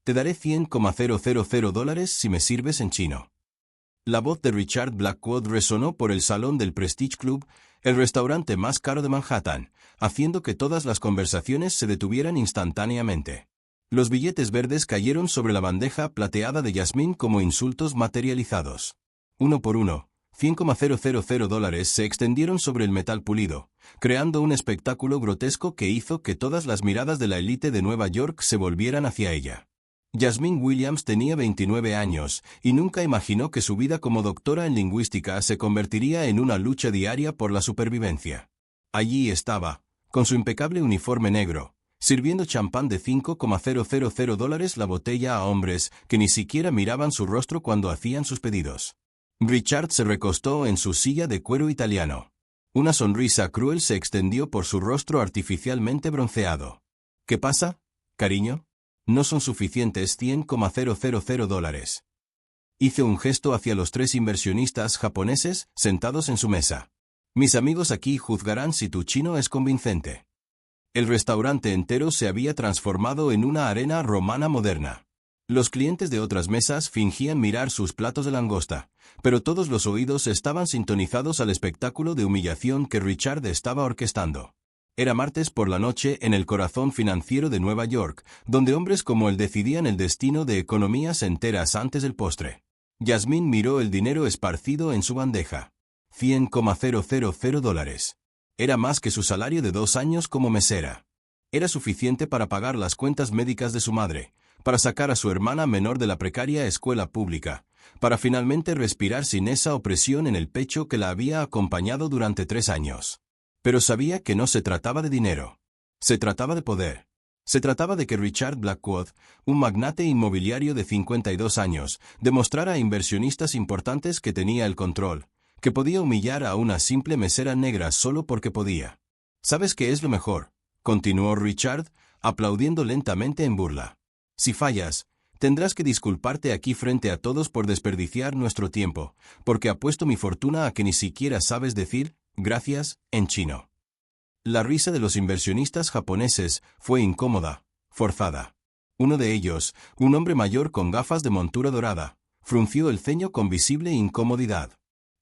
Te daré $100,000 si me sirves en chino. La voz de Richard Blackwood resonó por el salón del Prestige Club, el restaurante más caro de Manhattan, haciendo que todas las conversaciones se detuvieran instantáneamente. Los billetes verdes cayeron sobre la bandeja plateada de Yasmín como insultos materializados. Uno por uno, $100,000 se extendieron sobre el metal pulido, creando un espectáculo grotesco que hizo que todas las miradas de la élite de Nueva York se volvieran hacia ella. Yasmín Williams tenía 29 años y nunca imaginó que su vida como doctora en lingüística se convertiría en una lucha diaria por la supervivencia. Allí estaba, con su impecable uniforme negro, sirviendo champán de $5,000 la botella a hombres que ni siquiera miraban su rostro cuando hacían sus pedidos. Richard se recostó en su silla de cuero italiano. Una sonrisa cruel se extendió por su rostro artificialmente bronceado. ¿Qué pasa, cariño? No son suficientes $100,000. Hizo un gesto hacia los 3 inversionistas japoneses sentados en su mesa. Mis amigos aquí juzgarán si tu chino es convincente. El restaurante entero se había transformado en una arena romana moderna. Los clientes de otras mesas fingían mirar sus platos de langosta, pero todos los oídos estaban sintonizados al espectáculo de humillación que Richard estaba orquestando. Era martes por la noche en el corazón financiero de Nueva York, donde hombres como él decidían el destino de economías enteras antes del postre. Yasmín miró el dinero esparcido en su bandeja. $100,000. Era más que su salario de 2 años como mesera. Era suficiente para pagar las cuentas médicas de su madre, para sacar a su hermana menor de la precaria escuela pública, para finalmente respirar sin esa opresión en el pecho que la había acompañado durante 3 años. Pero sabía que no se trataba de dinero. Se trataba de poder. Se trataba de que Richard Blackwood, un magnate inmobiliario de 52 años, demostrara a inversionistas importantes que tenía el control, que podía humillar a una simple mesera negra solo porque podía. ¿Sabes qué es lo mejor?, continuó Richard, aplaudiendo lentamente en burla. Si fallas, tendrás que disculparte aquí frente a todos por desperdiciar nuestro tiempo, porque apuesto mi fortuna a que ni siquiera sabes decir gracias en chino. La risa de los inversionistas japoneses fue incómoda, forzada. Uno de ellos, un hombre mayor con gafas de montura dorada, frunció el ceño con visible incomodidad.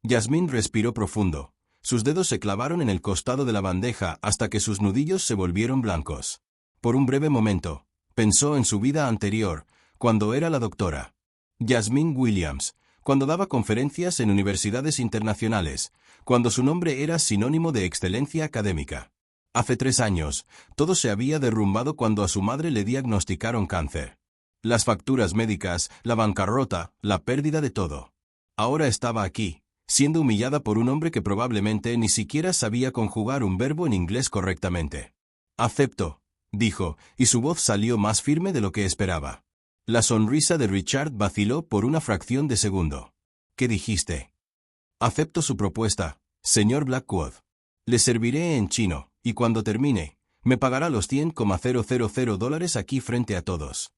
Yasmín respiró profundo. Sus dedos se clavaron en el costado de la bandeja hasta que sus nudillos se volvieron blancos. Por un breve momento, pensó en su vida anterior, cuando era la doctora Yasmín Williams, cuando daba conferencias en universidades internacionales, cuando su nombre era sinónimo de excelencia académica. Hace 3 años, todo se había derrumbado cuando a su madre le diagnosticaron cáncer. Las facturas médicas, la bancarrota, la pérdida de todo. Ahora estaba aquí, siendo humillada por un hombre que probablemente ni siquiera sabía conjugar un verbo en inglés correctamente. Acepto, dijo, y su voz salió más firme de lo que esperaba. La sonrisa de Richard vaciló por una fracción de segundo. ¿Qué dijiste? Acepto su propuesta, señor Blackwood. Le serviré en chino, y cuando termine, me pagará los $100,000 aquí frente a todos.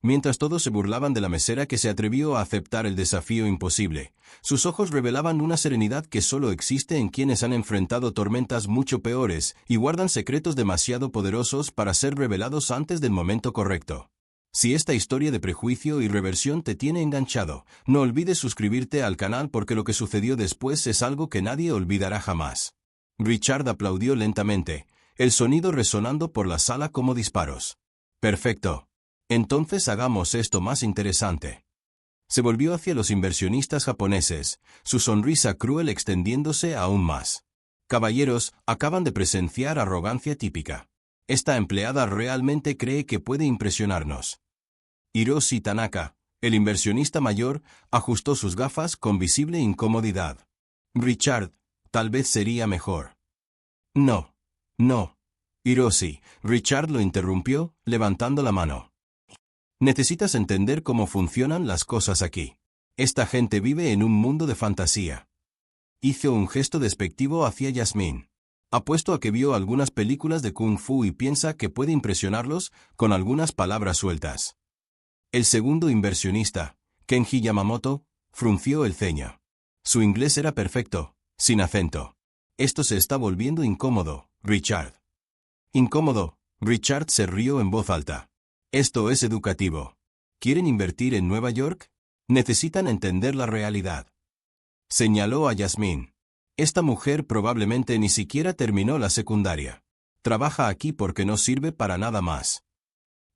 Mientras todos se burlaban de la mesera que se atrevió a aceptar el desafío imposible, sus ojos revelaban una serenidad que solo existe en quienes han enfrentado tormentas mucho peores y guardan secretos demasiado poderosos para ser revelados antes del momento correcto. Si esta historia de prejuicio y reversión te tiene enganchado, no olvides suscribirte al canal porque lo que sucedió después es algo que nadie olvidará jamás. Richard aplaudió lentamente, el sonido resonando por la sala como disparos. Perfecto. Entonces hagamos esto más interesante. Se volvió hacia los inversionistas japoneses, su sonrisa cruel extendiéndose aún más. Caballeros, acaban de presenciar arrogancia típica. Esta empleada realmente cree que puede impresionarnos. Hiroshi Tanaka, el inversionista mayor, ajustó sus gafas con visible incomodidad. Richard, tal vez sería mejor. No. Hiroshi, Richard lo interrumpió, levantando la mano. Necesitas entender cómo funcionan las cosas aquí. Esta gente vive en un mundo de fantasía. Hizo un gesto despectivo hacia Yasmín. Apuesto a que vio algunas películas de Kung Fu y piensa que puede impresionarlos con algunas palabras sueltas. El segundo inversionista, Kenji Yamamoto, frunció el ceño. Su inglés era perfecto, sin acento. Esto se está volviendo incómodo, Richard. Incómodo, Richard se rió en voz alta. Esto es educativo. ¿Quieren invertir en Nueva York? Necesitan entender la realidad. Señaló a Yasmín. Esta mujer probablemente ni siquiera terminó la secundaria. Trabaja aquí porque no sirve para nada más.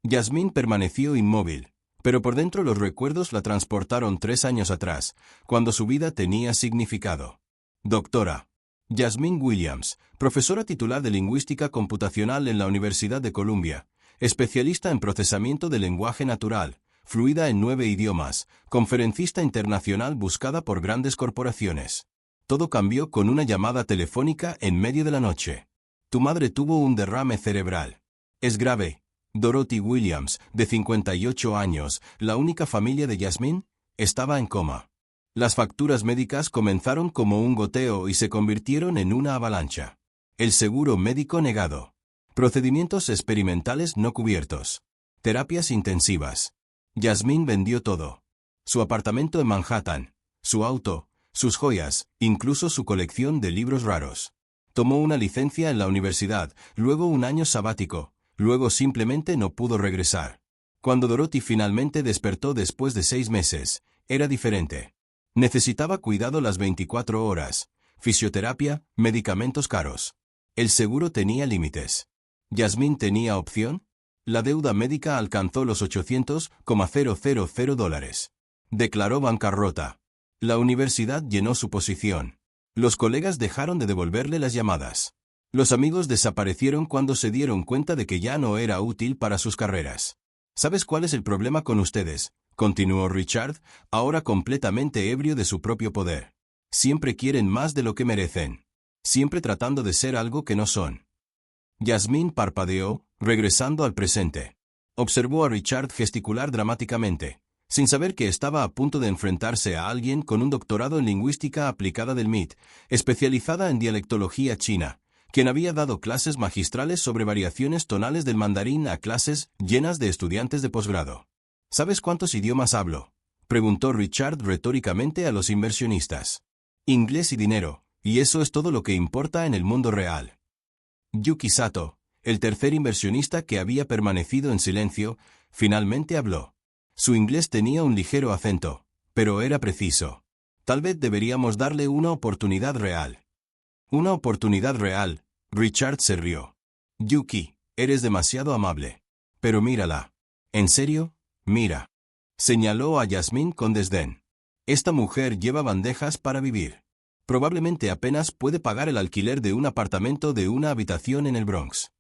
Yasmín permaneció inmóvil, pero por dentro los recuerdos la transportaron 3 años atrás, cuando su vida tenía significado. Doctora Yasmín Williams, profesora titular de Lingüística Computacional en la Universidad de Columbia, especialista en procesamiento de lenguaje natural, fluida en 9 idiomas, conferencista internacional buscada por grandes corporaciones. Todo cambió con una llamada telefónica en medio de la noche. Tu madre tuvo un derrame cerebral. Es grave. Dorothy Williams, de 58 años, la única familia de Yasmín, estaba en coma. Las facturas médicas comenzaron como un goteo y se convirtieron en una avalancha. El seguro médico negado. Procedimientos experimentales no cubiertos. Terapias intensivas. Yasmín vendió todo. Su apartamento en Manhattan, su auto, sus joyas, incluso su colección de libros raros. Tomó una licencia en la universidad, luego un año sabático, luego simplemente no pudo regresar. Cuando Dorothy finalmente despertó después de 6 meses, era diferente. Necesitaba cuidado las 24 horas, fisioterapia, medicamentos caros. El seguro tenía límites. ¿Yasmín tenía opción? La deuda médica alcanzó los $800,000. Declaró bancarrota. La universidad llenó su posición. Los colegas dejaron de devolverle las llamadas. Los amigos desaparecieron cuando se dieron cuenta de que ya no era útil para sus carreras. ¿Sabes cuál es el problema con ustedes?, continuó Richard, ahora completamente ebrio de su propio poder. Siempre quieren más de lo que merecen. Siempre tratando de ser algo que no son. Yasmín parpadeó, regresando al presente. Observó a Richard gesticular dramáticamente, sin saber que estaba a punto de enfrentarse a alguien con un doctorado en lingüística aplicada del MIT, especializada en dialectología china, quien había dado clases magistrales sobre variaciones tonales del mandarín a clases llenas de estudiantes de posgrado. ¿Sabes cuántos idiomas hablo?, preguntó Richard retóricamente a los inversionistas. Inglés y dinero, y eso es todo lo que importa en el mundo real. Yuki Sato, el tercer inversionista que había permanecido en silencio, finalmente habló. Su inglés tenía un ligero acento, pero era preciso. Tal vez deberíamos darle una oportunidad real. Una oportunidad real, Richard se rió. Yuki, eres demasiado amable. Pero mírala. ¿En serio? Mira. Señaló a Yasmín con desdén. Esta mujer lleva bandejas para vivir. Probablemente apenas puede pagar el alquiler de un apartamento de una habitación en el Bronx.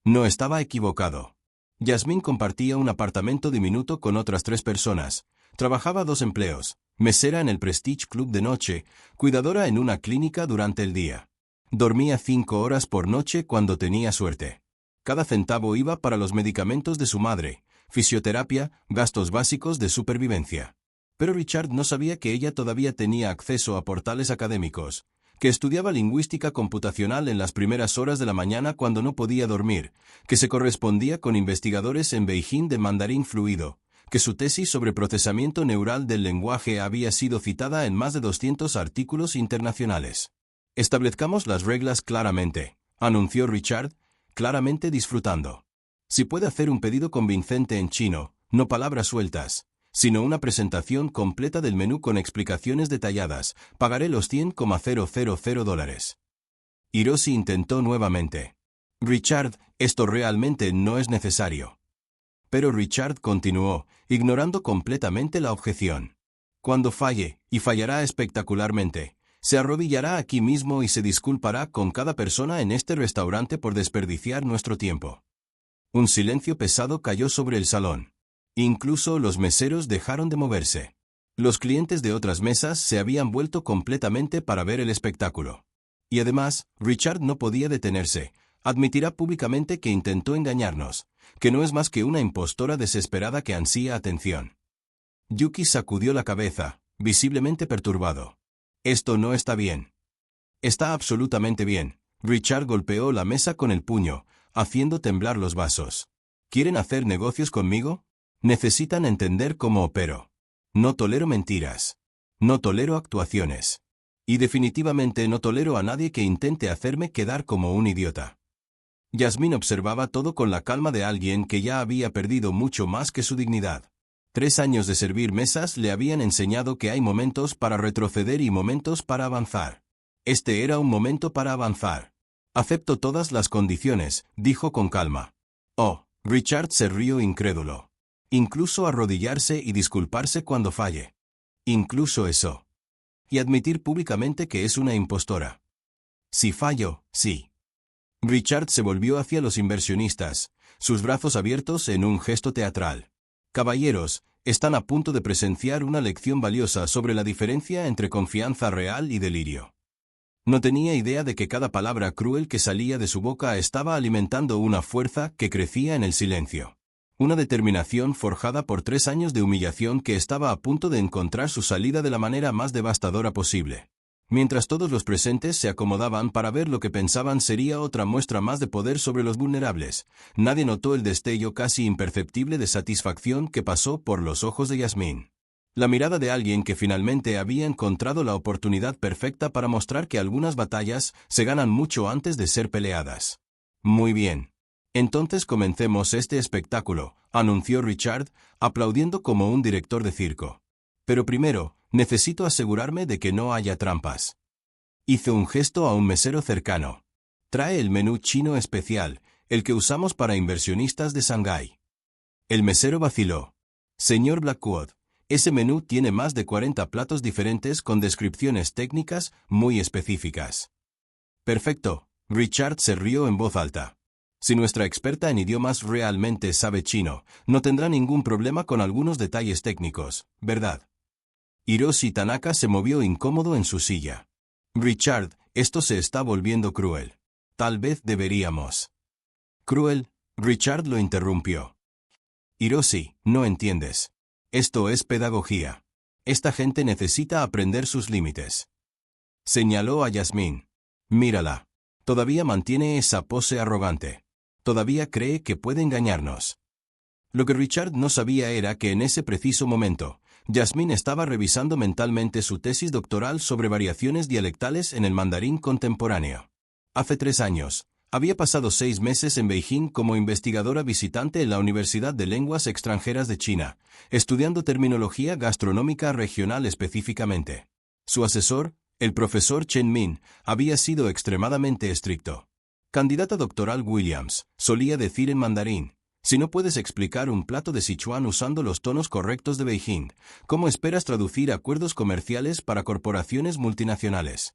No estaba equivocado. Yasmín compartía un apartamento diminuto con otras 3 personas, trabajaba 2 empleos, mesera en el Prestige Club de noche, cuidadora en una clínica durante el día. Dormía 5 horas por noche cuando tenía suerte. Cada centavo iba para los medicamentos de su madre, fisioterapia, gastos básicos de supervivencia. Pero Richard no sabía que ella todavía tenía acceso a portales académicos, que estudiaba lingüística computacional en las primeras horas de la mañana cuando no podía dormir, que se correspondía con investigadores en Beijing de mandarín fluido, que su tesis sobre procesamiento neural del lenguaje había sido citada en más de 200 artículos internacionales. Establezcamos las reglas claramente, anunció Richard, claramente disfrutando. Si puede hacer un pedido convincente en chino, no palabras sueltas, sino una presentación completa del menú con explicaciones detalladas, pagaré los $100,000. Hiroshi intentó nuevamente. Richard, esto realmente no es necesario. Pero Richard continuó, ignorando completamente la objeción. Cuando falle, y fallará espectacularmente, se arrodillará aquí mismo y se disculpará con cada persona en este restaurante por desperdiciar nuestro tiempo. Un silencio pesado cayó sobre el salón. Incluso los meseros dejaron de moverse. Los clientes de otras mesas se habían vuelto completamente para ver el espectáculo. Y además, Richard no podía detenerse. Admitirá públicamente que intentó engañarnos, que no es más que una impostora desesperada que ansía atención. Yuki sacudió la cabeza, visiblemente perturbado. Esto no está bien. Está absolutamente bien. Richard golpeó la mesa con el puño, haciendo temblar los vasos. ¿Quieren hacer negocios conmigo? Necesitan entender cómo opero. No tolero mentiras. No tolero actuaciones. Y definitivamente no tolero a nadie que intente hacerme quedar como un idiota. Yasmín observaba todo con la calma de alguien que ya había perdido mucho más que su dignidad. 3 años de servir mesas le habían enseñado que hay momentos para retroceder y momentos para avanzar. Este era un momento para avanzar. Acepto todas las condiciones, dijo con calma. Oh, Richard se rió incrédulo. Incluso arrodillarse y disculparse cuando falle. Incluso eso. Y admitir públicamente que es una impostora. Si fallo, sí. Richard se volvió hacia los inversionistas, sus brazos abiertos en un gesto teatral. Caballeros, están a punto de presenciar una lección valiosa sobre la diferencia entre confianza real y delirio. No tenía idea de que cada palabra cruel que salía de su boca estaba alimentando una fuerza que crecía en el silencio. Una determinación forjada por 3 años de humillación que estaba a punto de encontrar su salida de la manera más devastadora posible. Mientras todos los presentes se acomodaban para ver lo que pensaban sería otra muestra más de poder sobre los vulnerables, nadie notó el destello casi imperceptible de satisfacción que pasó por los ojos de Yasmín. La mirada de alguien que finalmente había encontrado la oportunidad perfecta para mostrar que algunas batallas se ganan mucho antes de ser peleadas. Muy bien. Entonces comencemos este espectáculo, anunció Richard, aplaudiendo como un director de circo. Pero primero, necesito asegurarme de que no haya trampas. Hizo un gesto a un mesero cercano. Trae el menú chino especial, el que usamos para inversionistas de Shanghái. El mesero vaciló. Señor Blackwood, ese menú tiene más de 40 platos diferentes con descripciones técnicas muy específicas. Perfecto, Richard se rió en voz alta. Si nuestra experta en idiomas realmente sabe chino, no tendrá ningún problema con algunos detalles técnicos, ¿verdad? Hiroshi Tanaka se movió incómodo en su silla. Richard, esto se está volviendo cruel. Tal vez deberíamos. ¿Cruel? Richard lo interrumpió. Hiroshi, no entiendes. Esto es pedagogía. Esta gente necesita aprender sus límites. Señaló a Yasmín. Mírala. Todavía mantiene esa pose arrogante. Todavía cree que puede engañarnos. Lo que Richard no sabía era que en ese preciso momento, Yasmín estaba revisando mentalmente su tesis doctoral sobre variaciones dialectales en el mandarín contemporáneo. Hace 3 años, había pasado 6 meses en Beijing como investigadora visitante en la Universidad de Lenguas Extranjeras de China, estudiando terminología gastronómica regional específicamente. Su asesor, el profesor Chen Min, había sido extremadamente estricto. Candidata doctoral Williams, solía decir en mandarín, si no puedes explicar un plato de Sichuan usando los tonos correctos de Beijing, ¿cómo esperas traducir acuerdos comerciales para corporaciones multinacionales?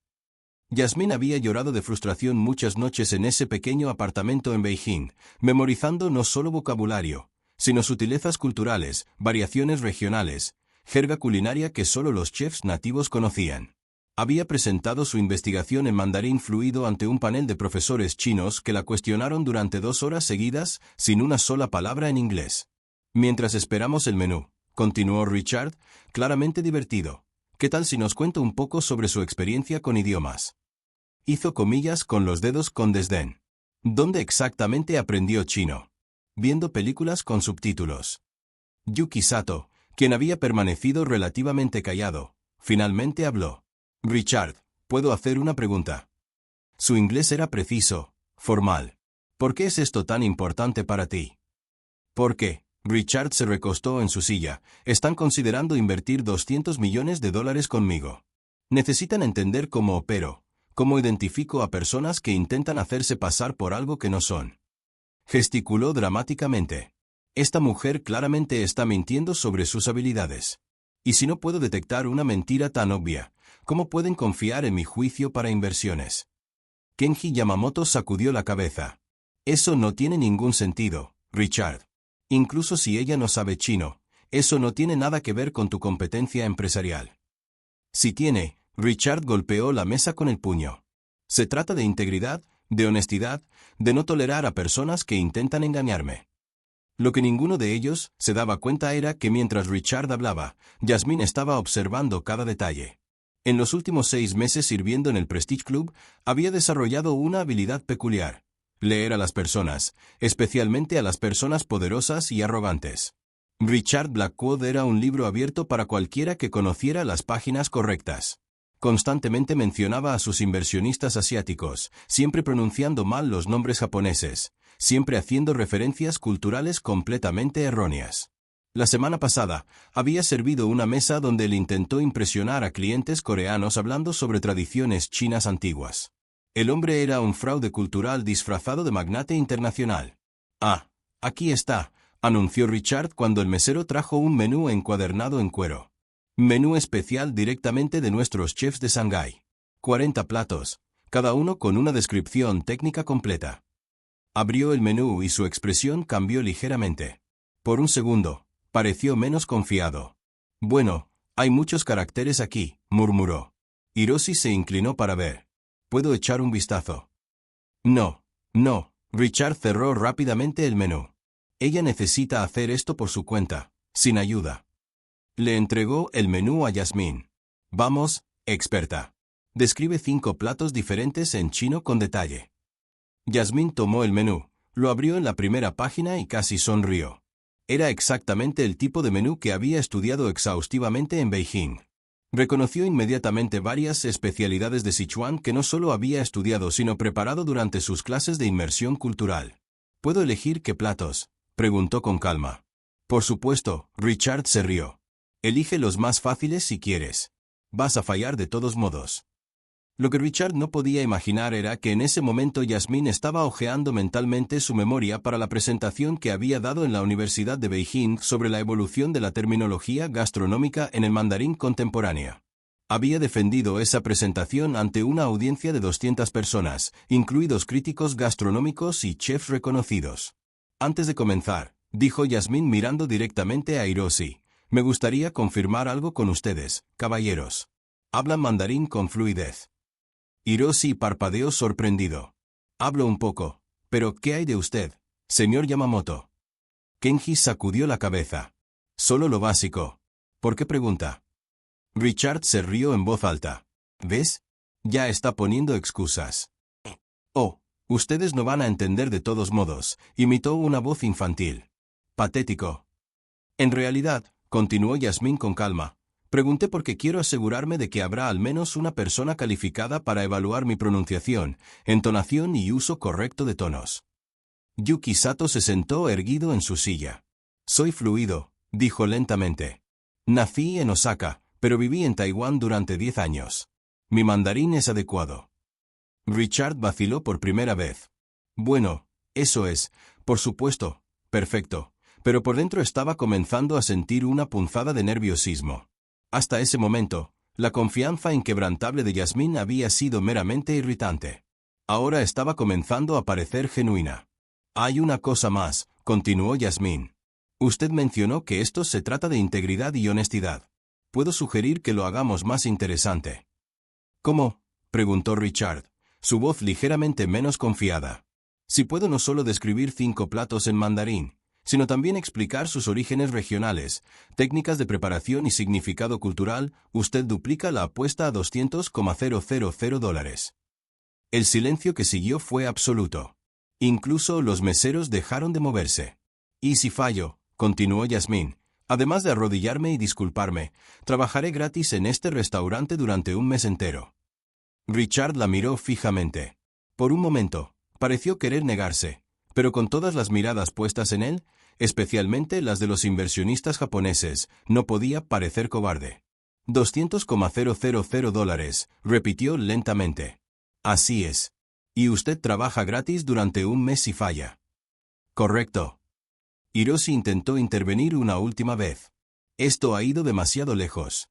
Yasmín había llorado de frustración muchas noches en ese pequeño apartamento en Beijing, memorizando no solo vocabulario, sino sutilezas culturales, variaciones regionales, jerga culinaria que solo los chefs nativos conocían. Había presentado su investigación en mandarín fluido ante un panel de profesores chinos que la cuestionaron durante 2 horas seguidas sin una sola palabra en inglés. Mientras esperamos el menú, continuó Richard, claramente divertido. ¿Qué tal si nos cuenta un poco sobre su experiencia con idiomas? Hizo comillas con los dedos con desdén. ¿Dónde exactamente aprendió chino? Viendo películas con subtítulos. Yuki Sato, quien había permanecido relativamente callado, finalmente habló. Richard, ¿puedo hacer una pregunta? Su inglés era preciso, formal. ¿Por qué es esto tan importante para ti? ¿Por qué? Richard se recostó en su silla. Están considerando invertir $200 millones conmigo. Necesitan entender cómo opero, cómo identifico a personas que intentan hacerse pasar por algo que no son. Gesticuló dramáticamente. Esta mujer claramente está mintiendo sobre sus habilidades. Y si no puedo detectar una mentira tan obvia, ¿cómo pueden confiar en mi juicio para inversiones? Kenji Yamamoto sacudió la cabeza. Eso no tiene ningún sentido, Richard. Incluso si ella no sabe chino, eso no tiene nada que ver con tu competencia empresarial. Si tiene, Richard golpeó la mesa con el puño. Se trata de integridad, de honestidad, de no tolerar a personas que intentan engañarme. Lo que ninguno de ellos se daba cuenta era que mientras Richard hablaba, Yasmín estaba observando cada detalle. En los últimos 6 meses sirviendo en el Prestige Club, había desarrollado una habilidad peculiar: leer a las personas, especialmente a las personas poderosas y arrogantes. Richard Blackwood era un libro abierto para cualquiera que conociera las páginas correctas. Constantemente mencionaba a sus inversionistas asiáticos, siempre pronunciando mal los nombres japoneses, siempre haciendo referencias culturales completamente erróneas. La semana pasada, había servido una mesa donde él intentó impresionar a clientes coreanos hablando sobre tradiciones chinas antiguas. El hombre era un fraude cultural disfrazado de magnate internacional. Ah, aquí está, anunció Richard cuando el mesero trajo un menú encuadernado en cuero. Menú especial directamente de nuestros chefs de Shanghái. 40 platos, cada uno con una descripción técnica completa. Abrió el menú y su expresión cambió ligeramente. Por un segundo, pareció menos confiado. Bueno, hay muchos caracteres aquí, murmuró. Hiroshi se inclinó para ver. ¿Puedo echar un vistazo? No, no, Richard cerró rápidamente el menú. Ella necesita hacer esto por su cuenta, sin ayuda. Le entregó el menú a Yasmín. Vamos, experta. Describe 5 platos diferentes en chino con detalle. Yasmín tomó el menú, lo abrió en la primera página y casi sonrió. Era exactamente el tipo de menú que había estudiado exhaustivamente en Beijing. Reconoció inmediatamente varias especialidades de Sichuan que no solo había estudiado sino preparado durante sus clases de inmersión cultural. ¿Puedo elegir qué platos?, preguntó con calma. Por supuesto, Richard se rió. Elige los más fáciles si quieres. Vas a fallar de todos modos. Lo que Richard no podía imaginar era que en ese momento Yasmín estaba hojeando mentalmente su memoria para la presentación que había dado en la Universidad de Beijing sobre la evolución de la terminología gastronómica en el mandarín contemporánea. Había defendido esa presentación ante una audiencia de 200 personas, incluidos críticos gastronómicos y chefs reconocidos. Antes de comenzar, dijo Yasmín mirando directamente a Hiroshi, me gustaría confirmar algo con ustedes, caballeros. Hablan mandarín con fluidez. Hiroshi parpadeó sorprendido. Hablo un poco, pero ¿qué hay de usted, señor Yamamoto? Kenji sacudió la cabeza. Solo lo básico. ¿Por qué pregunta? Richard se rió en voz alta. ¿Ves? Ya está poniendo excusas. Oh, ustedes no van a entender de todos modos, imitó una voz infantil. Patético. En realidad, continuó Yasmín con calma, pregunté porque quiero asegurarme de que habrá al menos una persona calificada para evaluar mi pronunciación, entonación y uso correcto de tonos. Yuki Sato se sentó erguido en su silla. Soy fluido, dijo lentamente. Nací en Osaka, pero viví en Taiwán durante 10 años. Mi mandarín es adecuado. Richard vaciló por primera vez. Bueno, eso es, por supuesto, perfecto, pero por dentro estaba comenzando a sentir una punzada de nerviosismo. Hasta ese momento, la confianza inquebrantable de Yasmín había sido meramente irritante. Ahora estaba comenzando a parecer genuina. Hay una cosa más, continuó Yasmín. Usted mencionó que esto se trata de integridad y honestidad. Puedo sugerir que lo hagamos más interesante. ¿Cómo?, preguntó Richard, su voz ligeramente menos confiada. Si puedo no solo describir 5 platos en mandarín, sino también explicar sus orígenes regionales, técnicas de preparación y significado cultural, usted duplica la apuesta a $200,000. El silencio que siguió fue absoluto. Incluso los meseros dejaron de moverse. Y si fallo, continuó Yasmín, además de arrodillarme y disculparme, trabajaré gratis en este restaurante durante un mes entero. Richard la miró fijamente. Por un momento, pareció querer negarse, pero con todas las miradas puestas en él, especialmente las de los inversionistas japoneses, no podía parecer cobarde. $200,000, repitió lentamente. Así es. Y usted trabaja gratis durante un mes si falla. Correcto. Hiroshi intentó intervenir una última vez. Esto ha ido demasiado lejos.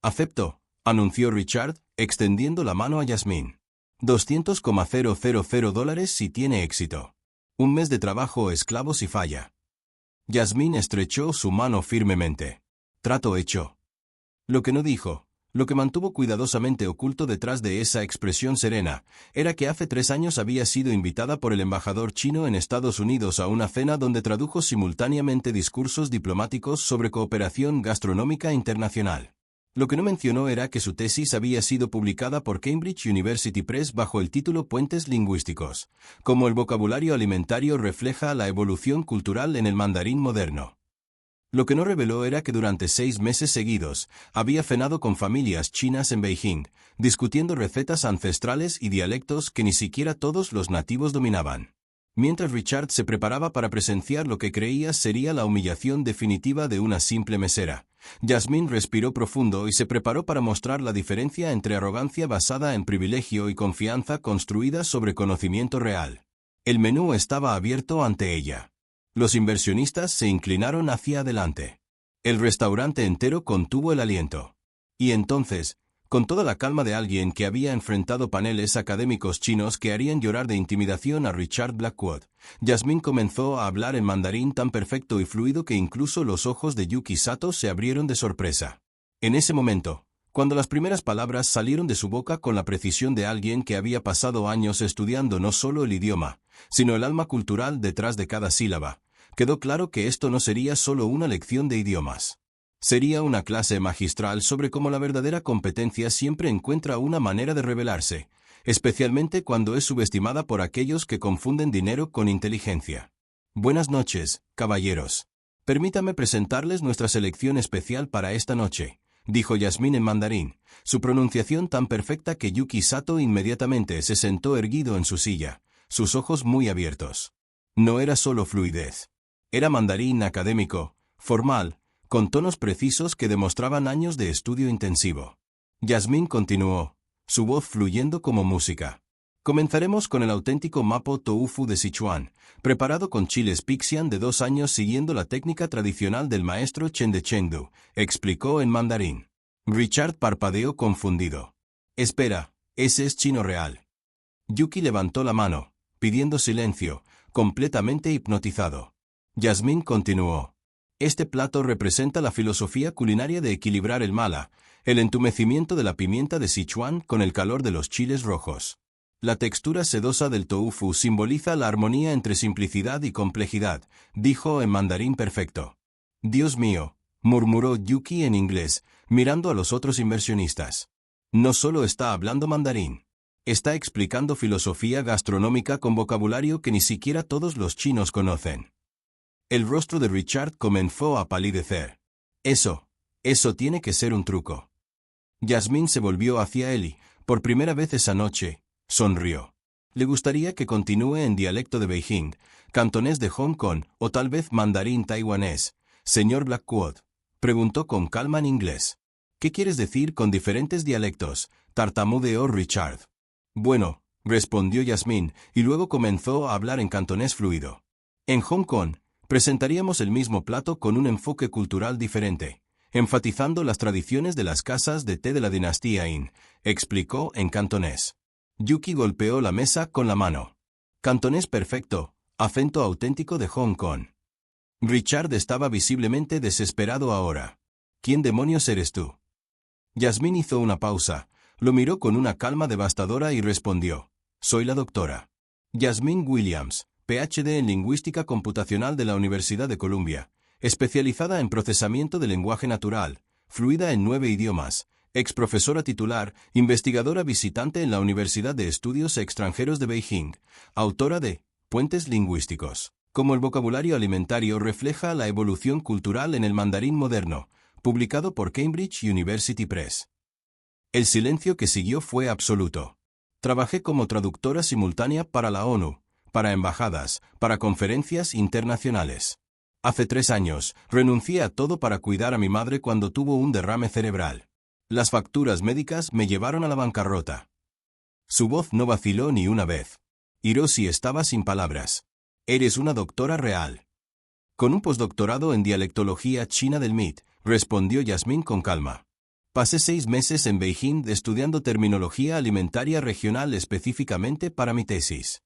Acepto, anunció Richard, extendiendo la mano a Yasmín. $200,000 si tiene éxito. Un mes de trabajo esclavo si falla. Yasmín estrechó su mano firmemente. Trato hecho. Lo que no dijo, lo que mantuvo cuidadosamente oculto detrás de esa expresión serena, era que hace 3 años había sido invitada por el embajador chino en Estados Unidos a una cena donde tradujo simultáneamente discursos diplomáticos sobre cooperación gastronómica internacional. Lo que no mencionó era que su tesis había sido publicada por Cambridge University Press bajo el título Puentes lingüísticos, como el vocabulario alimentario refleja la evolución cultural en el mandarín moderno. Lo que no reveló era que durante 6 meses seguidos, había cenado con familias chinas en Beijing, discutiendo recetas ancestrales y dialectos que ni siquiera todos los nativos dominaban. Mientras Richard se preparaba para presenciar lo que creía sería la humillación definitiva de una simple mesera, Jasmine respiró profundo y se preparó para mostrar la diferencia entre arrogancia basada en privilegio y confianza construida sobre conocimiento real. El menú estaba abierto ante ella. Los inversionistas se inclinaron hacia adelante. El restaurante entero contuvo el aliento. Y entonces, con toda la calma de alguien que había enfrentado paneles académicos chinos que harían llorar de intimidación a Richard Blackwood, Jasmine comenzó a hablar en mandarín tan perfecto y fluido que incluso los ojos de Yuki Sato se abrieron de sorpresa. En ese momento, cuando las primeras palabras salieron de su boca con la precisión de alguien que había pasado años estudiando no solo el idioma, sino el alma cultural detrás de cada sílaba, quedó claro que esto no sería solo una lección de idiomas. Sería una clase magistral sobre cómo la verdadera competencia siempre encuentra una manera de revelarse, especialmente cuando es subestimada por aquellos que confunden dinero con inteligencia. Buenas noches, caballeros. Permítame presentarles nuestra selección especial para esta noche, dijo Jasmine en mandarín, su pronunciación tan perfecta que Yuki Sato inmediatamente se sentó erguido en su silla, sus ojos muy abiertos. No era solo fluidez. Era mandarín académico, formal, con tonos precisos que demostraban años de estudio intensivo. Jasmine continuó, su voz fluyendo como música. Comenzaremos con el auténtico mapo tofu de Sichuan, preparado con chiles Pixian de 2 años siguiendo la técnica tradicional del maestro Chen de Chengdu, explicó en mandarín. Richard parpadeó confundido. Espera, ese es chino real. Yuki levantó la mano, pidiendo silencio, completamente hipnotizado. Jasmine continuó. Este plato representa la filosofía culinaria de equilibrar el mala, el entumecimiento de la pimienta de Sichuan con el calor de los chiles rojos. La textura sedosa del tofu simboliza la armonía entre simplicidad y complejidad, dijo en mandarín perfecto. Dios mío, murmuró Yuki en inglés, mirando a los otros inversionistas. No solo está hablando mandarín. Está explicando filosofía gastronómica con vocabulario que ni siquiera todos los chinos conocen. El rostro de Richard comenzó a palidecer. Eso tiene que ser un truco. Jasmine se volvió hacia él y, por primera vez esa noche, sonrió. Le gustaría que continúe en dialecto de Beijing, cantonés de Hong Kong o tal vez mandarín taiwanés. Señor Blackwood, preguntó con calma en inglés. ¿Qué quieres decir con diferentes dialectos? Tartamudeó Richard. Bueno, respondió Jasmine, y luego comenzó a hablar en cantonés fluido. En Hong Kong, presentaríamos el mismo plato con un enfoque cultural diferente, enfatizando las tradiciones de las casas de té de la dinastía Yin, explicó en cantonés. Yuki golpeó la mesa con la mano. Cantonés perfecto, acento auténtico de Hong Kong. Richard estaba visiblemente desesperado ahora. ¿Quién demonios eres tú? Jasmine hizo una pausa, lo miró con una calma devastadora y respondió. Soy la doctora Jasmine Williams, PhD en Lingüística Computacional de la Universidad de Columbia, especializada en procesamiento de lenguaje natural, fluida en 9 idiomas, ex profesora titular, investigadora visitante en la Universidad de Estudios Extranjeros de Beijing, autora de Puentes Lingüísticos. Como el vocabulario alimentario refleja la evolución cultural en el mandarín moderno, publicado por Cambridge University Press. El silencio que siguió fue absoluto. Trabajé como traductora simultánea para la ONU, para embajadas, para conferencias internacionales. Hace 3 años, renuncié a todo para cuidar a mi madre cuando tuvo un derrame cerebral. Las facturas médicas me llevaron a la bancarrota. Su voz no vaciló ni una vez. Hiroshi estaba sin palabras. Eres una doctora real. Con un postdoctorado en dialectología china del MIT, respondió Jasmine con calma. Pasé 6 meses en Beijing estudiando terminología alimentaria regional específicamente para mi tesis.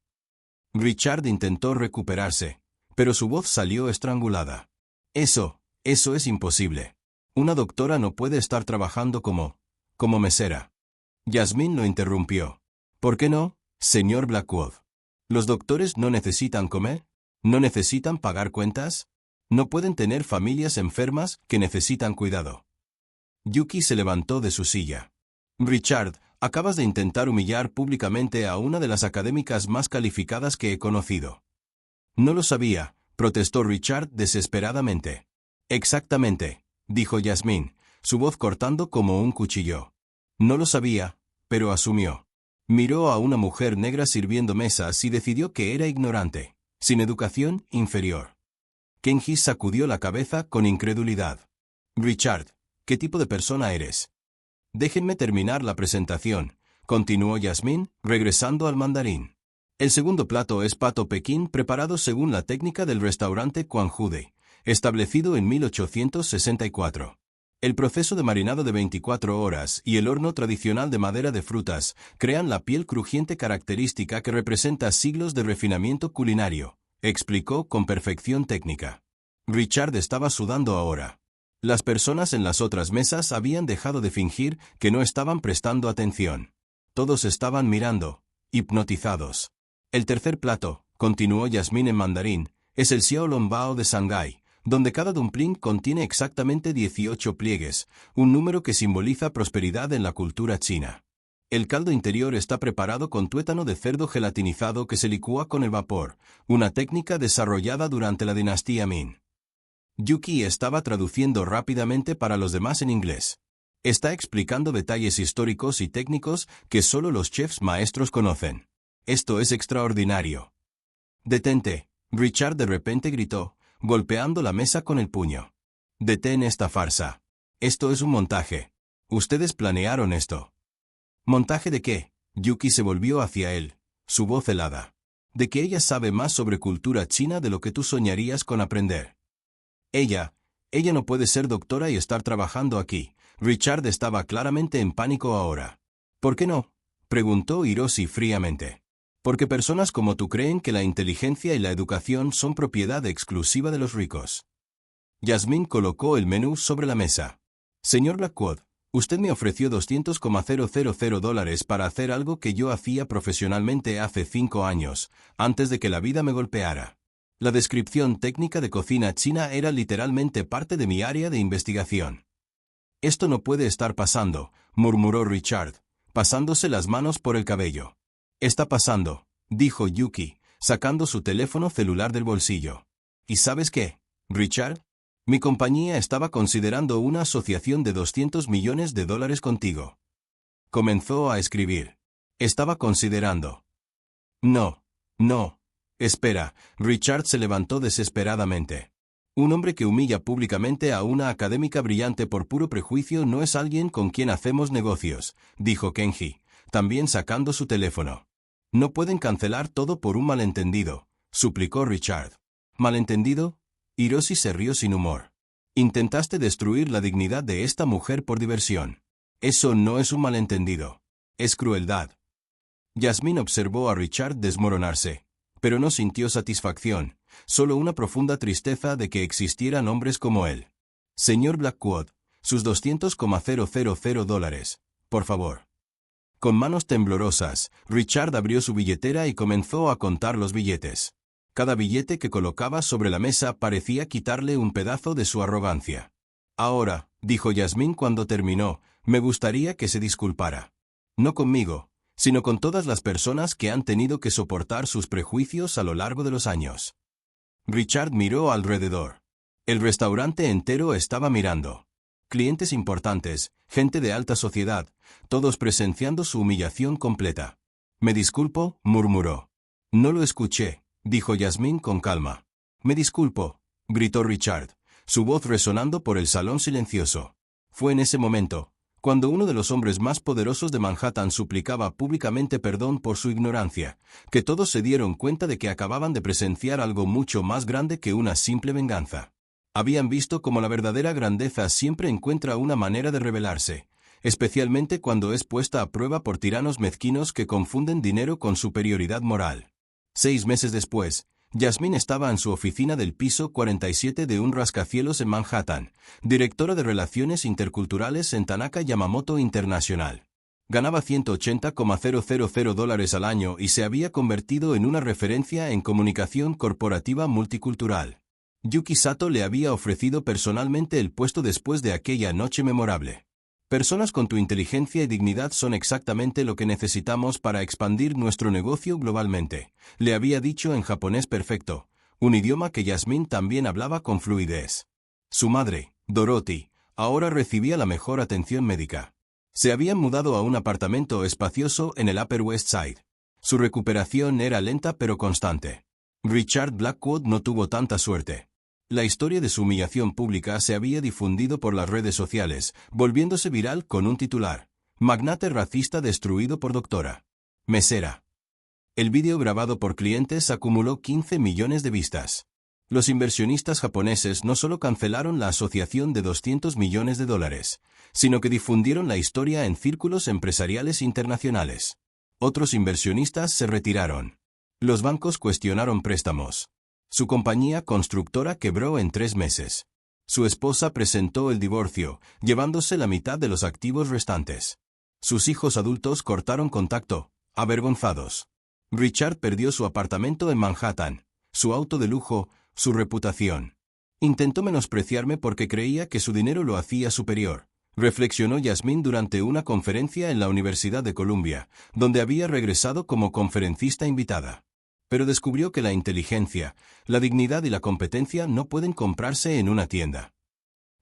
Richard intentó recuperarse, pero su voz salió estrangulada. Eso es imposible. Una doctora no puede estar trabajando como mesera. Jasmine lo interrumpió. ¿Por qué no, señor Blackwood? ¿Los doctores no necesitan comer? ¿No necesitan pagar cuentas? ¿No pueden tener familias enfermas que necesitan cuidado? Yuki se levantó de su silla. Richard, acabas de intentar humillar públicamente a una de las académicas más calificadas que he conocido. No lo sabía, protestó Richard desesperadamente. Exactamente, dijo Jasmine, su voz cortando como un cuchillo. No lo sabía, pero asumió. Miró a una mujer negra sirviendo mesas y decidió que era ignorante. Sin educación, inferior. Kenji sacudió la cabeza con incredulidad. Richard, ¿qué tipo de persona eres? Déjenme terminar la presentación, continuó Yasmín, regresando al mandarín. El segundo plato es pato Pekín preparado según la técnica del restaurante Quanjude, establecido en 1864. El proceso de marinado de 24 horas y el horno tradicional de madera de frutas crean la piel crujiente característica que representa siglos de refinamiento culinario, explicó con perfección técnica. Richard estaba sudando ahora. Las personas en las otras mesas habían dejado de fingir que no estaban prestando atención. Todos estaban mirando, hipnotizados. El tercer plato, continuó Yasmín en mandarín, es el xiaolongbao de Shanghái, donde cada dumpling contiene exactamente 18 pliegues, un número que simboliza prosperidad en la cultura china. El caldo interior está preparado con tuétano de cerdo gelatinizado que se licúa con el vapor, una técnica desarrollada durante la dinastía Ming. Yuki estaba traduciendo rápidamente para los demás en inglés. Está explicando detalles históricos y técnicos que solo los chefs maestros conocen. Esto es extraordinario. Detente, Richard de repente gritó, golpeando la mesa con el puño. Detén esta farsa. Esto es un montaje. Ustedes planearon esto. ¿Montaje de qué? Yuki se volvió hacia él, su voz helada. De que ella sabe más sobre cultura china de lo que tú soñarías con aprender. Ella no puede ser doctora y estar trabajando aquí. Richard estaba claramente en pánico ahora. ¿Por qué no? Preguntó Hiroshi fríamente. Porque personas como tú creen que la inteligencia y la educación son propiedad exclusiva de los ricos. Yasmín colocó el menú sobre la mesa. Señor Blackwood, usted me ofreció $200,000 para hacer algo que yo hacía profesionalmente hace 5 años, antes de que la vida me golpeara. La descripción técnica de cocina china era literalmente parte de mi área de investigación. Esto no puede estar pasando, murmuró Richard, pasándose las manos por el cabello. Está pasando, dijo Yuki, sacando su teléfono celular del bolsillo. ¿Y sabes qué, Richard? Mi compañía estaba considerando una asociación de $200 millones contigo. Comenzó a escribir. Estaba considerando. No. Espera, Richard se levantó desesperadamente. Un hombre que humilla públicamente a una académica brillante por puro prejuicio no es alguien con quien hacemos negocios, dijo Kenji, también sacando su teléfono. No pueden cancelar todo por un malentendido, suplicó Richard. ¿Malentendido? Hiroshi se rió sin humor. Intentaste destruir la dignidad de esta mujer por diversión. Eso no es un malentendido. Es crueldad. Yasmín observó a Richard desmoronarse, pero no sintió satisfacción, solo una profunda tristeza de que existieran hombres como él. Señor Blackwood, sus $200,000, por favor. Con manos temblorosas, Richard abrió su billetera y comenzó a contar los billetes. Cada billete que colocaba sobre la mesa parecía quitarle un pedazo de su arrogancia. Ahora, dijo Yasmín cuando terminó, me gustaría que se disculpara. No conmigo, sino con todas las personas que han tenido que soportar sus prejuicios a lo largo de los años. Richard miró alrededor. El restaurante entero estaba mirando. Clientes importantes, gente de alta sociedad, todos presenciando su humillación completa. Me disculpo, murmuró. No lo escuché, dijo Yasmín con calma. Me disculpo, gritó Richard, su voz resonando por el salón silencioso. Fue en ese momento, cuando uno de los hombres más poderosos de Manhattan suplicaba públicamente perdón por su ignorancia, que todos se dieron cuenta de que acababan de presenciar algo mucho más grande que una simple venganza. Habían visto cómo la verdadera grandeza siempre encuentra una manera de revelarse, especialmente cuando es puesta a prueba por tiranos mezquinos que confunden dinero con superioridad moral. 6 meses después, Yasmín estaba en su oficina del piso 47 de un rascacielos en Manhattan, directora de Relaciones Interculturales en Tanaka Yamamoto International. Ganaba $180,000 al año y se había convertido en una referencia en comunicación corporativa multicultural. Yuki Sato le había ofrecido personalmente el puesto después de aquella noche memorable. Personas con tu inteligencia y dignidad son exactamente lo que necesitamos para expandir nuestro negocio globalmente, le había dicho en japonés perfecto, un idioma que Yasmín también hablaba con fluidez. Su madre, Dorothy, ahora recibía la mejor atención médica. Se habían mudado a un apartamento espacioso en el Upper West Side. Su recuperación era lenta pero constante. Richard Blackwood no tuvo tanta suerte. La historia de su humillación pública se había difundido por las redes sociales, volviéndose viral con un titular: Magnate racista destruido por doctora mesera. El vídeo grabado por clientes acumuló 15 millones de vistas. Los inversionistas japoneses no solo cancelaron la asociación de $200 millones, sino que difundieron la historia en círculos empresariales internacionales. Otros inversionistas se retiraron. Los bancos cuestionaron préstamos. Su compañía constructora quebró en 3 meses. Su esposa presentó el divorcio, llevándose la mitad de los activos restantes. Sus hijos adultos cortaron contacto, avergonzados. Richard perdió su apartamento en Manhattan, su auto de lujo, su reputación. Intentó menospreciarme porque creía que su dinero lo hacía superior, reflexionó Yasmine durante una conferencia en la Universidad de Columbia, donde había regresado como conferencista invitada. Pero descubrió que la inteligencia, la dignidad y la competencia no pueden comprarse en una tienda.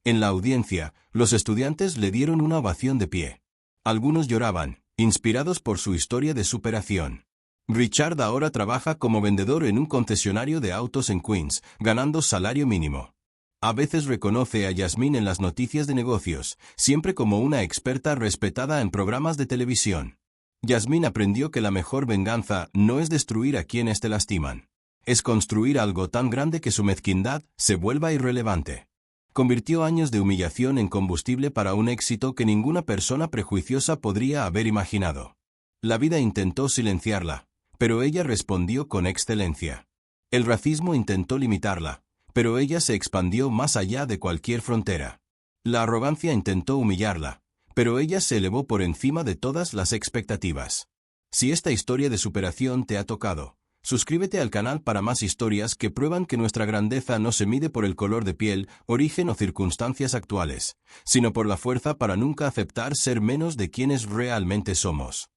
En la audiencia, los estudiantes le dieron una ovación de pie. Algunos lloraban, inspirados por su historia de superación. Richard ahora trabaja como vendedor en un concesionario de autos en Queens, ganando salario mínimo. A veces reconoce a Yasmine en las noticias de negocios, siempre como una experta respetada en programas de televisión. Yasmine aprendió que la mejor venganza no es destruir a quienes te lastiman. Es construir algo tan grande que su mezquindad se vuelva irrelevante. Convirtió años de humillación en combustible para un éxito que ninguna persona prejuiciosa podría haber imaginado. La vida intentó silenciarla, pero ella respondió con excelencia. El racismo intentó limitarla, pero ella se expandió más allá de cualquier frontera. La arrogancia intentó humillarla, pero ella se elevó por encima de todas las expectativas. Si esta historia de superación te ha tocado, suscríbete al canal para más historias que prueban que nuestra grandeza no se mide por el color de piel, origen o circunstancias actuales, sino por la fuerza para nunca aceptar ser menos de quienes realmente somos.